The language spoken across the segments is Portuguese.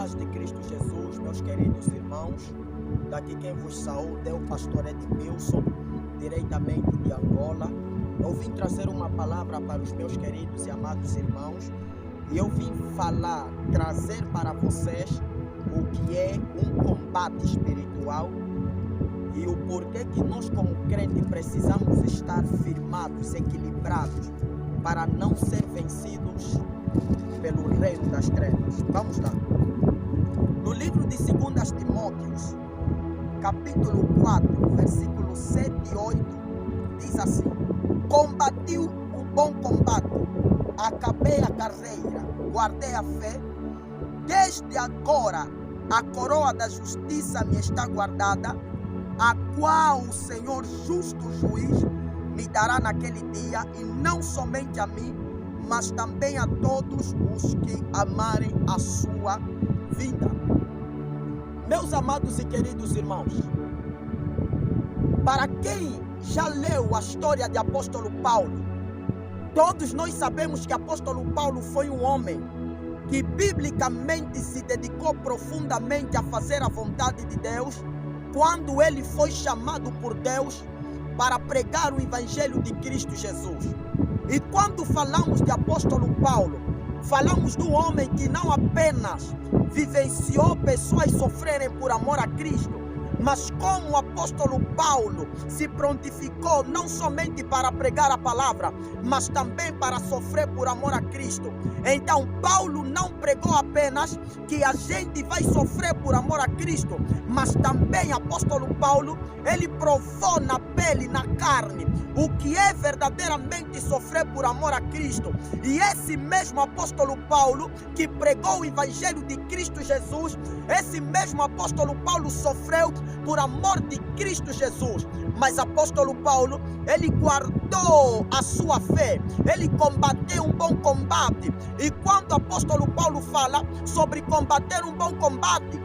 paz de Cristo Jesus, meus queridos irmãos. Daqui quem vos saúda é o pastor Edmilson, diretamente de Angola. Eu vim trazer uma palavra para os meus queridos e amados irmãos. E eu vim trazer para vocês o que é um combate espiritual e o porquê que nós como crentes precisamos estar firmados, equilibrados, para não ser vencidos pelo reino das trevas. Vamos lá. No livro de 2 Timóteos, capítulo 4, versículos 7 e 8, diz assim: combati o bom combate, acabei a carreira, guardei a fé, desde agora a coroa da justiça me está guardada, a qual o Senhor justo juiz me dará naquele dia, e não somente a mim, mas também a todos os que amarem a sua vida. Meus amados e queridos irmãos, para quem já leu a história de apóstolo Paulo, todos nós sabemos que apóstolo Paulo foi um homem que biblicamente se dedicou profundamente a fazer a vontade de Deus, quando ele foi chamado por Deus para pregar o evangelho de Cristo Jesus. E quando falamos de apóstolo Paulo, falamos do homem que não apenas vivenciou pessoas sofrerem por amor a Cristo, mas como o apóstolo Paulo se prontificou não somente para pregar a palavra, mas também para sofrer por amor a Cristo. Então Paulo não pregou apenas que a gente vai sofrer por amor a Cristo, mas também apóstolo Paulo, ele provou na pele, na carne, o que é verdadeiramente sofrer por amor a Cristo. E esse mesmo apóstolo Paulo que pregou o evangelho de Cristo Jesus, esse mesmo apóstolo Paulo sofreu por amor de Cristo Jesus. Mas apóstolo Paulo, ele guardou a sua fé, ele combateu um bom combate. E quando apóstolo Paulo fala sobre combater um bom combate,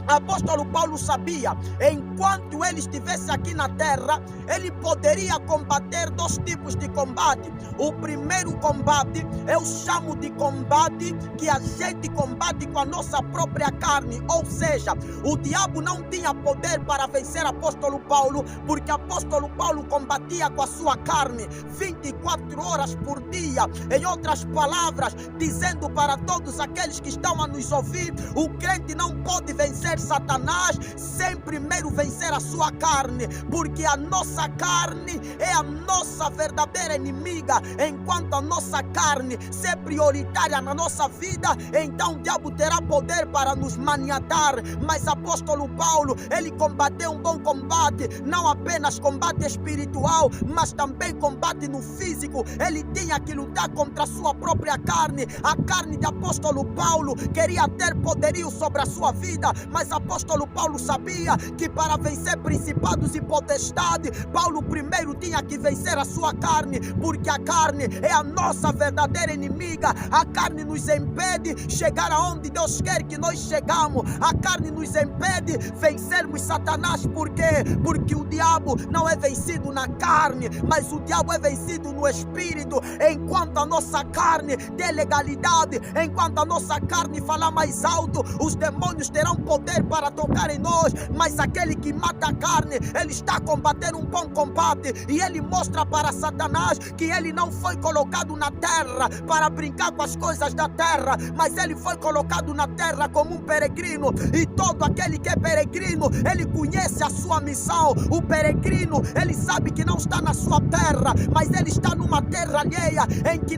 apóstolo Paulo sabia, enquanto ele estivesse aqui na terra, ele poderia combater dois tipos de combate. O primeiro combate eu chamo de combate que a gente combate com a nossa própria carne, ou seja, o diabo não tinha poder para vencer apóstolo Paulo, porque apóstolo Paulo combatia com a sua carne 24 horas por dia. Em outras palavras, dizendo para todos aqueles que estão a nos ouvir, o crente não pode vencer Satanás sem primeiro vencer a sua carne, porque a nossa carne é a nossa verdadeira inimiga. Enquanto a nossa carne ser prioritária na nossa vida, então o diabo terá poder para nos maniatar. Mas apóstolo Paulo, ele combateu um bom combate, não apenas combate espiritual, mas também combate no físico. Ele tinha que lutar contra a sua própria carne. A carne de apóstolo Paulo queria ter poderio sobre a sua vida, mas apóstolo Paulo sabia que para vencer principados e potestade, Paulo primeiro tinha que vencer a sua carne, porque a carne é a nossa verdadeira inimiga. A carne nos impede chegar aonde Deus quer que nós chegamos. A carne nos impede vencermos Satanás. Por quê? Porque o diabo não é vencido na carne, mas o diabo é vencido no espírito. Enquanto a nossa carne tem legalidade, enquanto a nossa carne falar mais alto, os demônios terão poder para tocar em nós. Mas aquele que mata a carne, ele está combatendo um bom combate, e ele mostra para Satanás que ele não foi colocado na terra para brincar com as coisas da terra, mas ele foi colocado na terra como um peregrino. E todo aquele que é peregrino, ele conhece a sua missão. O peregrino, ele sabe que não está na sua terra, mas ele está numa terra alheia,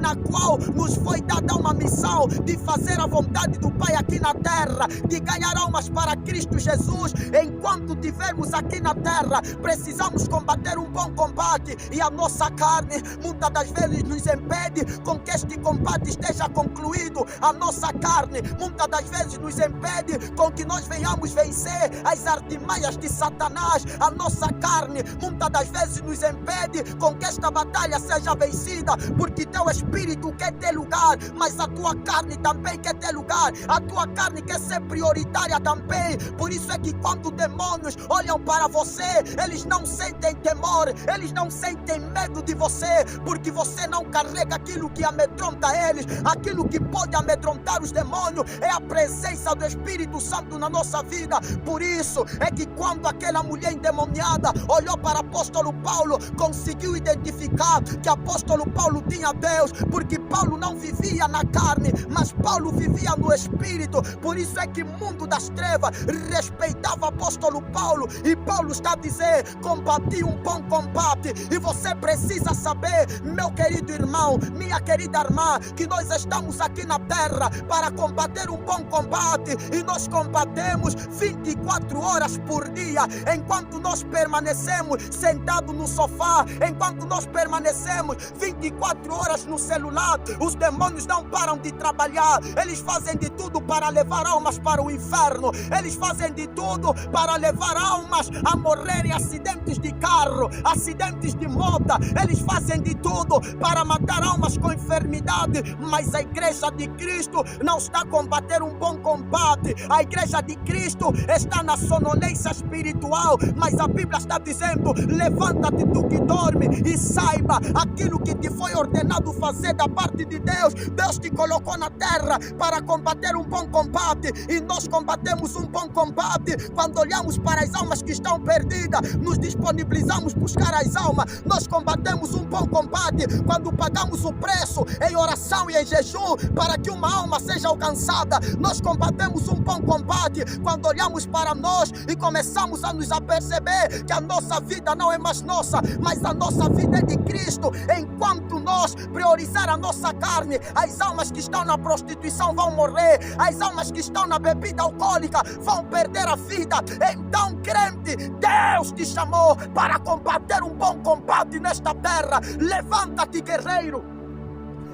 na qual nos foi dada uma missão de fazer a vontade do Pai aqui na terra, de ganhar almas para Cristo Jesus. Enquanto tivermos aqui na terra, precisamos combater um bom combate, e a nossa carne muitas das vezes nos impede com que este combate esteja concluído. A nossa carne muitas das vezes nos impede com que nós venhamos vencer as artimanhas de Satanás. A nossa carne muitas das vezes nos impede com que esta batalha seja vencida, porque teu espírito quer ter lugar, mas a tua carne também quer ter lugar. A tua carne quer ser prioritária também. bem. Por isso é que quando demônios olham para você, eles não sentem temor, eles não sentem medo de você, porque você não carrega aquilo que amedronta eles. Aquilo que pode amedrontar os demônios é a presença do Espírito Santo na nossa vida. Por isso é que quando aquela mulher endemoniada olhou para o apóstolo Paulo, conseguiu identificar que o apóstolo Paulo tinha Deus, porque Paulo não vivia na carne, mas Paulo vivia no Espírito. Por isso é que o mundo das trevas respeitava o apóstolo Paulo, e Paulo está a dizer: combati um bom combate. E você precisa saber, meu querido irmão, minha querida irmã, que nós estamos aqui na terra para combater um bom combate, e nós combatemos 24 horas por dia. Enquanto nós permanecemos sentados no sofá, enquanto nós permanecemos 24 horas no celular, os demônios não param de trabalhar. Eles fazem de tudo para levar almas para o inferno, eles fazem de tudo para levar almas a morrer em acidentes de carro, acidentes de moto. Eles fazem de tudo para matar almas com enfermidade, mas a igreja de Cristo não está a combater um bom combate. A igreja de Cristo está na sonolência espiritual, mas a Bíblia está dizendo: levanta-te tu que dorme e saiba aquilo que te foi ordenado fazer da parte de Deus. Deus te colocou na terra para combater um bom combate, e nós combatemos um bom combate quando olhamos para as almas que estão perdidas, nos disponibilizamos buscar as almas. Nós combatemos um bom combate quando pagamos o preço em oração e em jejum para que uma alma seja alcançada. Nós combatemos um bom combate quando olhamos para nós e começamos a nos aperceber que a nossa vida não é mais nossa, mas a nossa vida é de Cristo. Enquanto nós priorizar a nossa carne, as almas que estão na prostituição vão morrer, as almas que estão na bebida alcoólica vão perder a vida. Então, crente, Deus te chamou para combater um bom combate nesta terra. Levanta-te, guerreiro.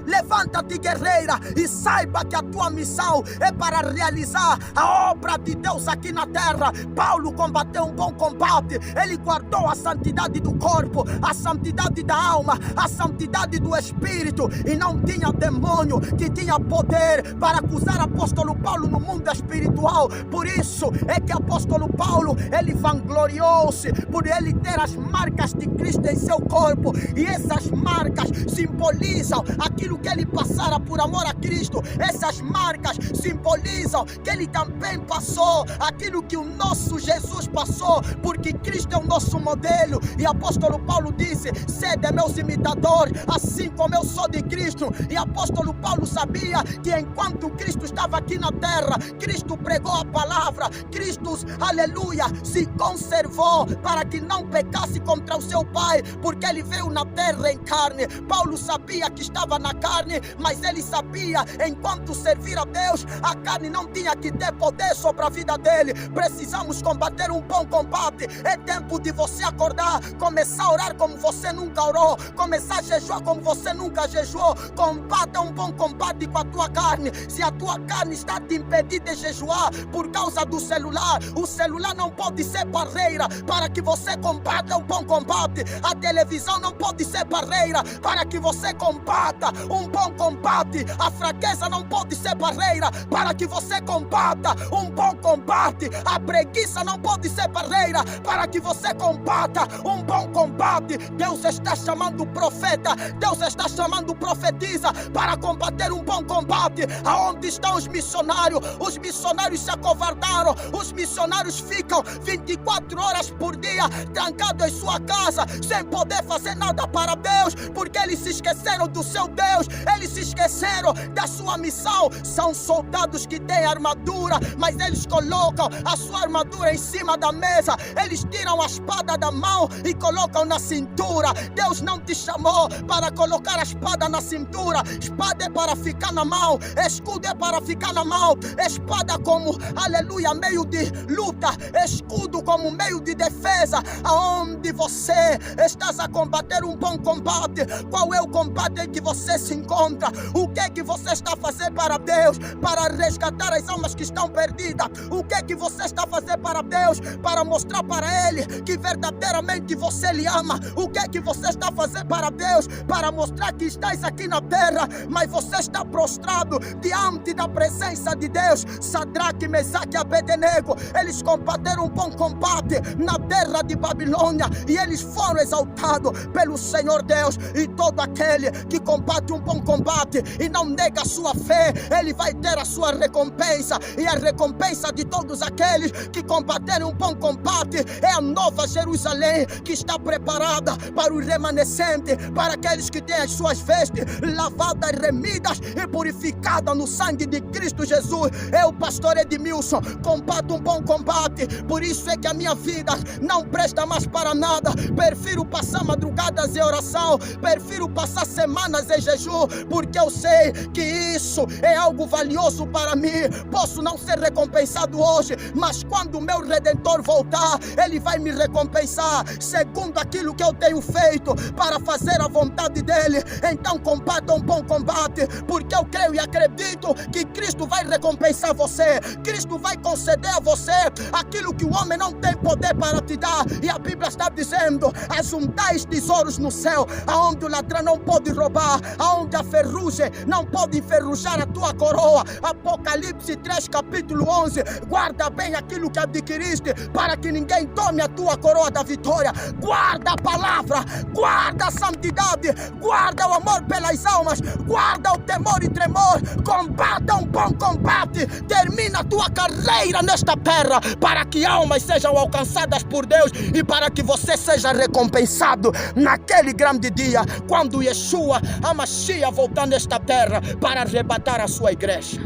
Levanta-te, guerreira, e saiba que a tua missão é para realizar a obra de Deus aqui na terra. Paulo combateu um bom combate. Ele guardou a santidade do corpo, a santidade da alma, a santidade do espírito, e não tinha demônio que tinha poder para acusar o apóstolo Paulo no mundo espiritual. Por isso é que o apóstolo Paulo, ele vangloriou-se por ele ter as marcas de Cristo em seu corpo, e essas marcas simbolizam aquilo que ele passara por amor a Cristo. Essas marcas simbolizam que ele também passou aquilo que o nosso Jesus passou, porque Cristo é o nosso modelo. E o apóstolo Paulo disse: sede meus imitadores, assim como eu sou de Cristo. E o apóstolo Paulo sabia que enquanto Cristo estava aqui na terra, Cristo pregou a palavra, Cristo, aleluia, se conservou para que não pecasse contra o seu Pai, porque ele veio na terra em carne. Paulo sabia que estava na carne, mas ele sabia, enquanto servir a Deus, a carne não tinha que ter poder sobre a vida dele. Precisamos combater um bom combate. É tempo de você acordar, começar a orar como você nunca orou, começar a jejuar como você nunca jejuou. Combata um bom combate com a tua carne. Se a tua carne está te impedindo de jejuar por causa do celular, o celular não pode ser barreira para que você combata um bom combate. A televisão não pode ser barreira para que você combata um bom combate. A fraqueza não pode ser barreira para que você combata um bom combate. A preguiça não pode ser barreira para que você combata um bom combate. Deus está chamando o profeta, Deus está chamando profetisa para combater um bom combate. Aonde estão os missionários? Os missionários se acovardaram. Os missionários ficam 24 horas por dia trancados em sua casa, sem poder fazer nada para Deus, porque eles se esqueceram do seu Deus, eles se esqueceram da sua missão. São soldados que têm armadura, mas eles colocam a sua armadura em cima da mesa. Eles tiram a espada da mão e colocam na cintura. Deus não te chamou para colocar a espada na cintura. Espada é para ficar na mão, escudo é para ficar na mão. Espada como, aleluia, meio de luta, escudo como meio de defesa. Aonde você estás a combater um bom combate? Qual Qual é o combate em que você se encontra? O que é que você está a fazer para Deus, para resgatar as almas que estão perdidas? O que é que você está a fazer para Deus, para mostrar para Ele que verdadeiramente você lhe ama? O que é que você está a fazer para Deus, para mostrar que estás aqui na terra, mas você está prostrado diante da presença de Deus? Sadraque, Mesaque e Abednego, eles combateram um bom combate na terra de Babilônia e eles foram exaltados pelo Senhor Deus. E todo aquele que combate um bom combate e não nega a sua fé, ele vai ter a sua recompensa. E a recompensa de todos aqueles que combaterem um bom combate é a nova Jerusalém, que está preparada para os remanescentes, para aqueles que têm as suas vestes lavadas, remidas e purificadas no sangue de Cristo Jesus. Eu, pastor Edmilson, combato um bom combate. Por isso é que a minha vida não presta mais para nada. Prefiro passar madrugadas em oração, prefiro passar semanas em jejum, porque eu sei que isso é algo valioso para mim. Posso não ser recompensado hoje, mas quando o meu Redentor voltar, Ele vai me recompensar segundo aquilo que eu tenho feito para fazer a vontade dEle. Então combata um bom combate, porque eu creio e acredito que Cristo vai recompensar você. Cristo vai conceder a você aquilo que o homem não tem poder para te dar. E a Bíblia está dizendo: ajuntais tesouros no céu, aonde o ladrão não pode roubar, aonde a ferrugem não pode enferrujar a tua coroa. Apocalipse 3, capítulo 11. Guarda bem aquilo que adquiriste, para que ninguém tome a tua coroa da vitória. Guarda a palavra, guarda a santidade, guarda o amor pelas almas, guarda o temor e tremor. Combata um bom combate, termina a tua carreira nesta terra, para que almas sejam alcançadas por Deus e para que você seja recompensado naquele grande dia, quando Yeshua, a Mashiach, voltar nesta terra para arrebatar a sua igreja.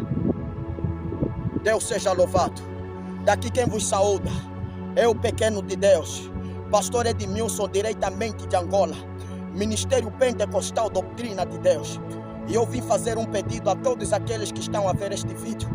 Deus seja louvado. Daqui quem vos saúda é o pequeno de Deus, pastor Edmilson, diretamente de Angola, Ministério Pentecostal Doutrina de Deus. E eu vim fazer um pedido a todos aqueles que estão a ver este vídeo.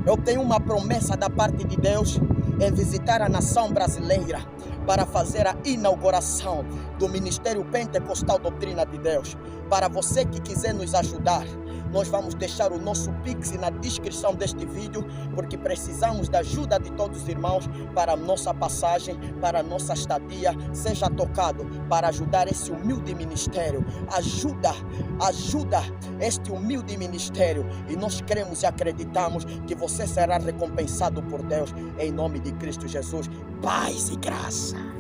Eu tenho uma promessa da parte de Deus em visitar a nação brasileira para fazer a inauguração do Ministério Pentecostal Doutrina de Deus. Para você que quiser nos ajudar, nós vamos deixar o nosso Pix na descrição deste vídeo, porque precisamos da ajuda de todos os irmãos para a nossa passagem, para a nossa estadia. Seja tocado para ajudar esse humilde ministério. Ajuda este humilde ministério, e nós cremos e acreditamos que você será recompensado por Deus, em nome de Cristo Jesus. Paz e graça.